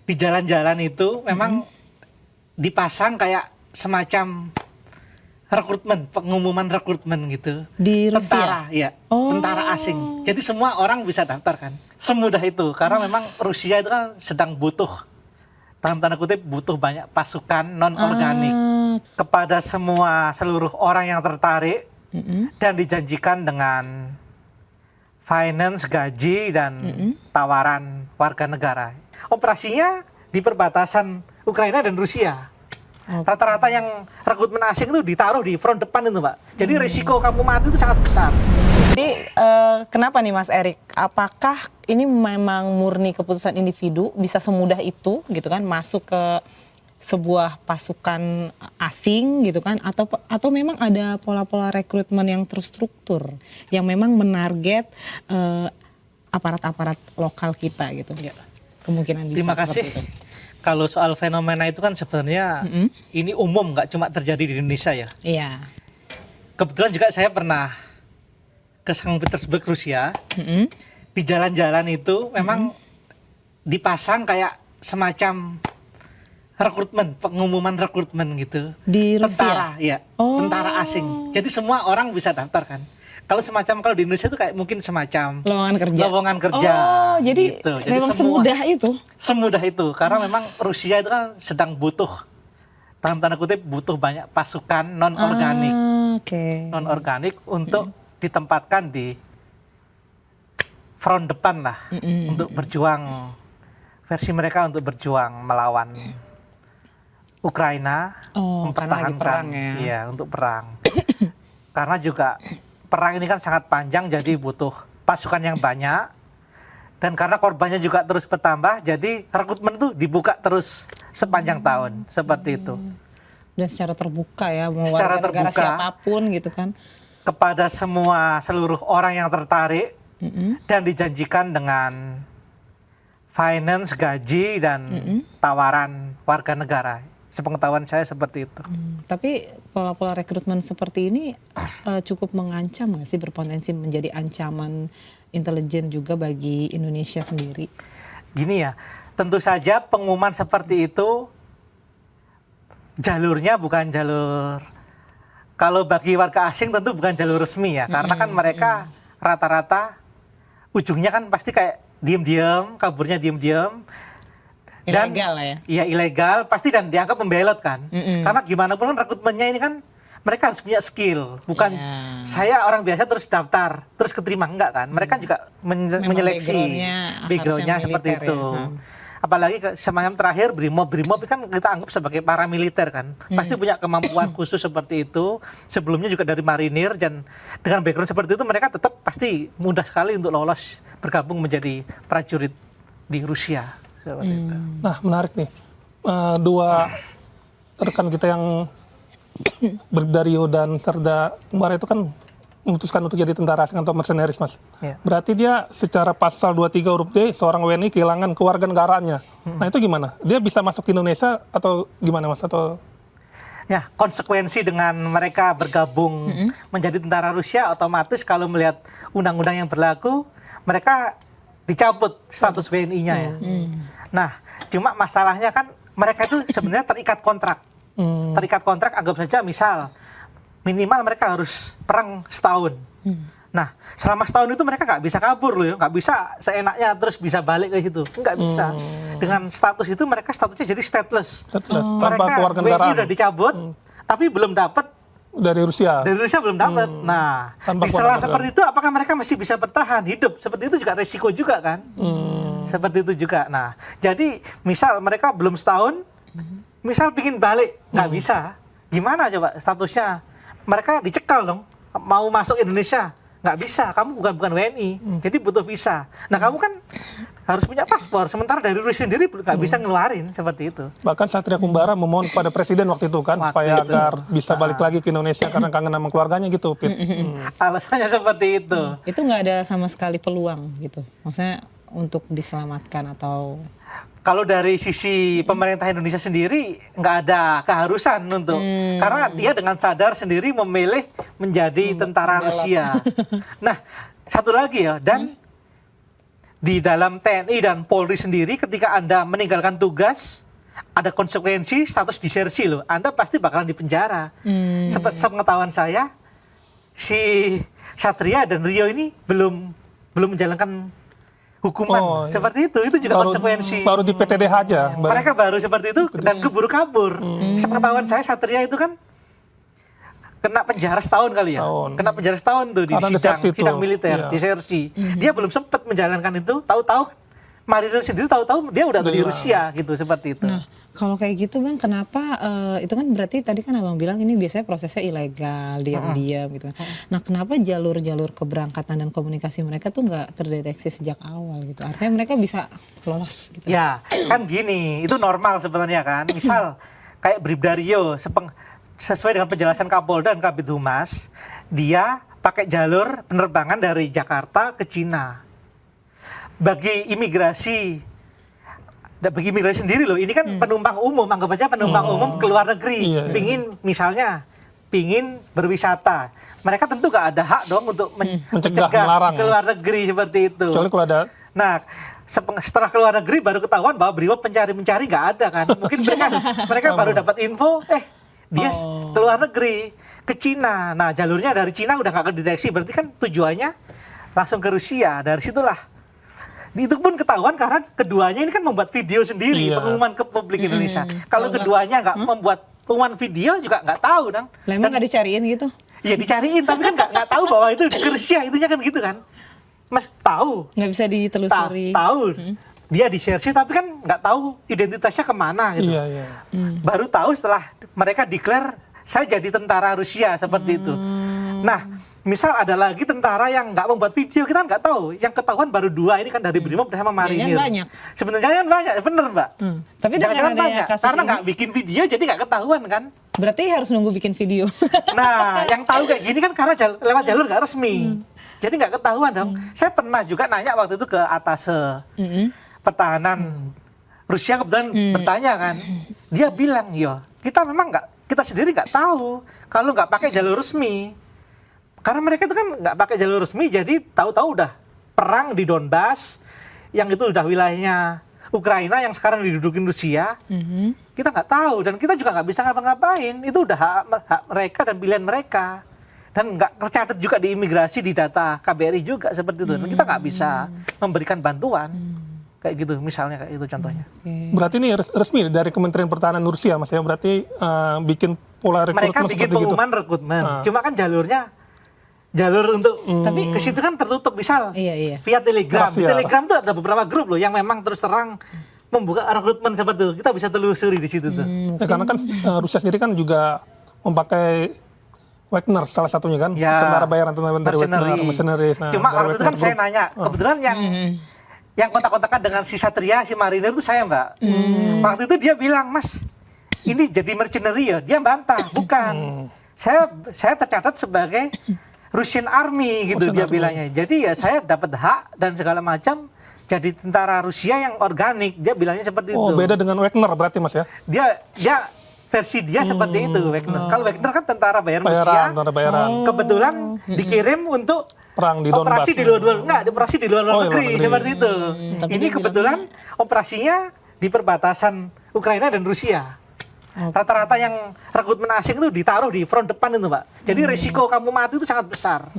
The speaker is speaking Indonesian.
di jalan-jalan itu memang dipasang kayak semacam rekrutmen, pengumuman rekrutmen gitu. Di Tentara, Rusia? ya, tentara asing. Jadi semua orang bisa daftar kan. Semudah itu, karena memang Rusia itu kan sedang butuh, dalam tanda kutip, butuh banyak pasukan non-organik. Kepada seluruh orang yang tertarik dan dijanjikan dengan finance, gaji, dan tawaran warga negara. Operasinya di perbatasan Ukraina dan Rusia. Rata-rata yang rekrutmen asing itu ditaruh di front depan itu, Pak. Jadi risiko kamu mati itu sangat besar. Jadi kenapa nih Mas Erik? Apakah ini memang murni keputusan individu bisa semudah itu gitu kan masuk ke sebuah pasukan asing gitu kan atau memang ada pola-pola rekrutmen yang terstruktur yang memang menarget aparat-aparat lokal kita gitu. Ya. Kemungkinan bisa Terima kasih. seperti itu. Kalau soal fenomena itu kan sebenarnya ini umum, nggak cuma terjadi di Indonesia ya. Iya. Kebetulan juga saya pernah ke Saint Petersburg, Rusia. Di jalan-jalan itu memang dipasang kayak semacam rekrutmen, pengumuman rekrutmen gitu. Di Rusia? Tentara, ya, tentara asing. Jadi semua orang bisa daftar kan. Kalau di Indonesia itu kayak mungkin semacam lowongan kerja. Oh, jadi gitu. memang semudah itu? Semudah itu, karena memang Rusia itu kan sedang butuh, dalam tanda kutip, butuh banyak pasukan non-organik. Non-organik untuk ditempatkan di front depan lah, untuk berjuang, versi mereka untuk berjuang melawan Ukraina, mempertahankan perang ya. Iya, untuk perang. Karena juga perang ini kan sangat panjang, jadi butuh pasukan yang banyak. Dan karena korbannya juga terus bertambah, jadi rekrutmen itu dibuka terus sepanjang tahun, seperti itu. Dan secara terbuka ya, mau secara warga negara terbuka, siapapun gitu kan. Kepada seluruh orang yang tertarik dan dijanjikan dengan finance, gaji, dan tawaran warga negara. Sepengetahuan saya seperti itu. Tapi pola-pola rekrutmen seperti ini cukup mengancam nggak sih, berpotensi menjadi ancaman intelijen juga bagi Indonesia sendiri? Gini ya, tentu saja pengumuman seperti itu jalurnya bukan jalur, kalau bagi warga asing tentu bukan jalur resmi ya, karena kan mereka rata-rata ujungnya kan pasti kayak diem-diem, kaburnya diem-diem. Dan ilegal lah ya? Iya, ilegal, pasti dan dianggap membelot kan. Karena gimana pun rekrutmennya ini kan mereka harus punya skill. Bukan saya orang biasa terus daftar, terus keterima, enggak kan. Mereka juga menyeleksi backgroundnya seperti itu. Apalagi semacam terakhir Brimob kan kita anggap sebagai paramiliter kan. Pasti punya kemampuan khusus seperti itu. Sebelumnya juga dari marinir, dan dengan background seperti itu mereka tetap pasti mudah sekali untuk lolos bergabung menjadi prajurit di Rusia. Nah, menarik nih, dua rekan kita yang Bribdario dan Serda Kembara itu kan memutuskan untuk jadi tentara asing atau mercenaries, Mas. Ya. Berarti dia secara pasal 23 huruf D, seorang WNI kehilangan kewarganegaraannya. Nah, itu gimana? Dia bisa masuk ke Indonesia atau gimana, Mas? Atau ya, konsekuensi dengan mereka bergabung menjadi tentara Rusia, otomatis kalau melihat undang-undang yang berlaku, mereka dicabut status WNI-nya ya. Nah, cuma masalahnya kan mereka itu sebenarnya terikat kontrak. Terikat kontrak, anggap saja misal minimal mereka harus perang setahun. Nah, selama setahun itu mereka nggak bisa kabur loh ya, nggak bisa seenaknya terus bisa balik ke situ, nggak bisa. Dengan status itu mereka statusnya jadi stateless. tanpa kewarganegaraan. WNI udah dicabut, tapi belum dapat dari Rusia? Dari Rusia belum dapat. Nah, di sela seperti itu apakah mereka masih bisa bertahan hidup? Seperti itu juga resiko juga kan? Seperti itu juga. Nah, jadi misal mereka belum setahun, misal pingin balik, nggak bisa. Gimana coba statusnya? Mereka dicekal dong. Mau masuk Indonesia, nggak bisa. Kamu bukan WNI, jadi butuh visa. Nah, kamu kan harus punya paspor. Sementara dari Rusia sendiri nggak bisa ngeluarin seperti itu. Bahkan Satria Kumbara memohon kepada presiden waktu itu kan, supaya agar bisa balik lagi ke Indonesia karena kangen sama keluarganya gitu, Pit. Alasannya seperti itu. Itu nggak ada sama sekali peluang gitu, maksudnya untuk diselamatkan atau? Kalau dari sisi pemerintah Indonesia sendiri nggak ada keharusan untuk, karena dia dengan sadar sendiri memilih menjadi tentara Rusia. Nah, satu lagi ya, dan di dalam TNI dan Polri sendiri ketika Anda meninggalkan tugas ada konsekuensi status disersi loh. Anda pasti bakalan dipenjara. Sepengetahuan saya si Satria dan Rio ini belum menjalankan hukuman seperti itu juga konsekuensi. Baru di PTDH aja. Mereka baru seperti itu dan keburu kabur. Sepengetahuan saya Satria itu kan kena penjara setahun kali ya. Kena penjara setahun tuh di sidang militer, disersi. Dia belum sempat menjalankan itu, tahu-tahu Marinir sendiri tahu-tahu dia udah di Rusia gitu, seperti itu. Nah, kalau kayak gitu Bang, kenapa itu kan berarti tadi kan Abang bilang ini biasanya prosesnya ilegal, diam-diam gitu. Nah, kenapa jalur-jalur keberangkatan dan komunikasi mereka tuh nggak terdeteksi sejak awal gitu? Artinya mereka bisa lolos gitu. Ya, kan gini, itu normal sebenarnya kan. Misal kayak Bribda Rio, sesuai dengan penjelasan Kapolda dan Kabid Humas, dia pakai jalur penerbangan dari Jakarta ke Cina. Bagi imigrasi sendiri loh, ini kan penumpang umum, anggap aja penumpang umum ke luar negeri, pingin berwisata, mereka tentu gak ada hak dong untuk mencegah ke luar negeri seperti itu. Kecuali kalau ada. Nah, setelah ke luar negeri baru ketahuan bahwa Brimob mencari gak ada kan, mungkin mereka baru dapat info, dia ke luar negeri, ke Cina. Nah, jalurnya dari Cina udah gak kedeteksi, berarti kan tujuannya langsung ke Rusia. Dari situlah itu pun ketahuan karena keduanya ini kan membuat video sendiri, pengumuman ke publik Indonesia. Kalau keduanya nggak membuat pengumuman video juga nggak tahu, Dang. Emang nggak dicariin gitu? Iya dicariin, tapi kan nggak tahu bahwa itu ke Rusia, itunya kan gitu kan. Mas tahu? Nggak bisa ditelusuri. Tahu. Dia disersi tapi kan nggak tahu identitasnya kemana gitu. Baru tahu setelah mereka declare saya jadi tentara Rusia seperti itu. Nah, misal ada lagi tentara yang nggak membuat video, kita nggak tahu. Yang ketahuan baru 2 ini kan dari Brimob sama Marinir. Banyak. Sebenarnya kan banyak, bener Mbak. Tapi jangan banyak, karena nggak bikin video jadi nggak ketahuan kan. Berarti harus nunggu bikin video. Nah, yang tahu kayak gini kan karena lewat jalur nggak resmi. Jadi nggak ketahuan dong. Saya pernah juga nanya waktu itu ke atase pertahanan Rusia, kebetulan bertanya kan. Dia bilang, kita sendiri nggak tahu kalau nggak pakai jalur resmi. Karena mereka itu kan nggak pakai jalur resmi, jadi tahu-tahu udah perang di Donbas, yang itu udah wilayahnya Ukraina yang sekarang didudukin Rusia. Kita nggak tahu dan kita juga nggak bisa ngapa-ngapain. Itu udah hak mereka dan pilihan mereka. Dan nggak tercatat juga di imigrasi, di data KBRI juga seperti itu. Dan kita nggak bisa memberikan bantuan. Kayak gitu, misalnya kayak itu contohnya. Berarti ini resmi dari Kementerian Pertahanan Rusia, Mas ya? Berarti bikin pola rekrutmen mereka bikin pengumuman rekrutmen. Cuma kan jalur untuk tapi ke situ kan tertutup, misal via Telegram. Di Telegram tuh ada beberapa grup loh yang memang terus terang membuka rekrutmen seperti itu. Kita bisa telusuri di situ tuh. Karena kan Rusia sendiri kan juga memakai Wagner salah satunya kan, tentara bayaran dari Wagner, mercenaries. Cuma waktu itu kan saya nanya, kebetulan yang kontak-kontakan dengan si Satria, si Marinir itu saya Mbak. Waktu itu dia bilang, Mas, ini jadi mercenary ya? Dia bantah, bukan. Saya tercatat sebagai Russian Army gitu dia bilangnya. Jadi ya saya dapat hak dan segala macam jadi tentara Rusia yang organik. Dia bilangnya seperti itu. Oh, beda dengan Wagner berarti Mas ya? Dia versi dia seperti itu Wagner. Kalau Wagner kan tentara bayaran Rusia. Kebetulan dikirim untuk perang di operasi di operasi di luar negeri seperti itu. Ini kebetulan operasinya di perbatasan Ukraina dan Rusia. Rata-rata yang rekrutmen asing itu ditaruh di front depan itu Pak. Jadi risiko kamu mati itu sangat besar.